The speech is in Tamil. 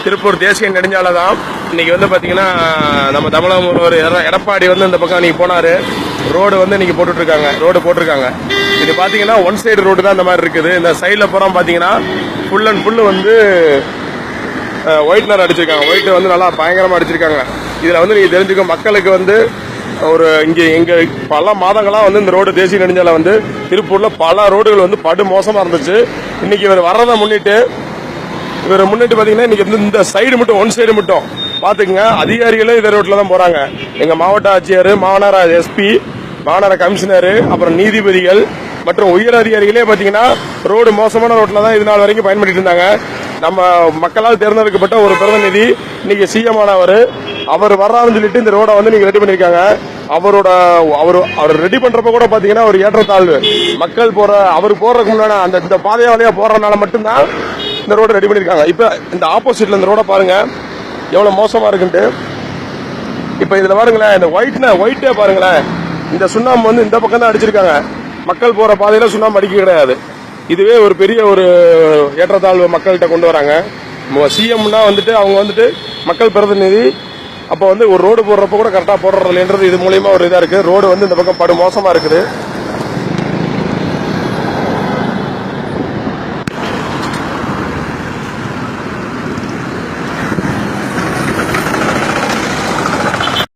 திருப்பூர் தேசிய நெடுஞ்சாலை தான். இன்னைக்கு வந்து பாத்தீங்கன்னா நம்ம தமிழக ஒரு எடப்பாடி வந்து இந்த பக்கம் இன்னைக்கு போனாரு. ரோடு வந்து இன்னைக்கு போட்டிருக்காங்க. இது பாத்தீங்கன்னா ஒன் சைடு ரோடு தான் இந்த மாதிரி இருக்குது. இந்த சைட்ல புறம் பாத்தீங்கன்னா ஃபுல் அண்ட் ஃபுல் வந்து ஒயிட்னர் அடிச்சிருக்காங்க. ஒயிட் வந்து நல்லா பயங்கரமா அடிச்சிருக்காங்க. இதுல வந்து நீங்க தெரிஞ்சுக்க மக்களுக்கு வந்து ஒரு எங்க பல மாதங்களா வந்து இந்த ரோடு தேசிய நெடுஞ்சாலை வந்து திருப்பூர்ல பல ரோடுகள் வந்து படு மோசமா இருந்துச்சு. இன்னைக்கு இவர் வர்றதை முன்னிட்டு பாத்தீங்கன்னா இன்னைக்கு வந்து இந்த சைடு மட்டும் ஒன் சைடு மட்டும் பாத்துக்கங்க. அதிகாரிகளே இதே ரோட்ல தான் போறாங்க. எங்க மாவட்ட ஆட்சியர், மாநகர எஸ்பி, மாநகர கமிஷனர், அப்புறம் நீதிபதிகள் மற்றும் உயர் அதிகாரிகளே பாத்தீங்கன்னா ரோடு மோசமான ரோட்ல தான் இது நாள் வரைக்கும் பயன்படுத்திட்டு இருந்தாங்க. நம்ம மக்களால் தேர்ந்தெடுக்கப்பட்ட ஒரு பிரதிநிதி இன்னைக்கு சிஎம் ஆனவர், அவர் வர்றாருன்னு சொல்லிட்டு இந்த ரோட வந்து நீங்க ரெடி பண்ணிருக்காங்க. அவர் ரெடி பண்றப்ப கூட பாத்தீங்கன்னா ஒரு ஏற்றத்தாழ்வு மக்கள் அவர் போறதுக்கு முன்னாடி இந்த பாதையா வழியா போறதுனால மட்டும்தான் இந்த ரோட ரெடி பண்ணிருக்காங்க. இப்ப இந்த ஆப்போசிட்ல இந்த ரோட பாருங்க எவ்வளவு மோசமா இருக்குன்ட்டு. இப்ப இதுல பாருங்களேன், இந்த ஒயிட்டே பாருங்களேன், இந்த சுண்ணாம்பு வந்து இந்த பக்கம் தான் அடிச்சிருக்காங்க. மக்கள் போற பாதையில சுண்ணாம்பு அடிக்க கிடையாது. இதுவே ஒரு பெரிய ஒரு ஏற்றத்தாழ்வு மக்கள்கிட்ட கொண்டு வராங்க. சிஎம்னா வந்துட்டு அவங்க வந்துட்டு மக்கள் பிரதிநிதி. அப்ப வந்து ஒரு ரோடு போடுறப்ப கூட கரெக்டா போடுறது இல்லைன்றது இது மூலியமா ஒரு இதா இருக்கு. ரோடு வந்து இந்த பக்கம் படு மோசமா இருக்குது.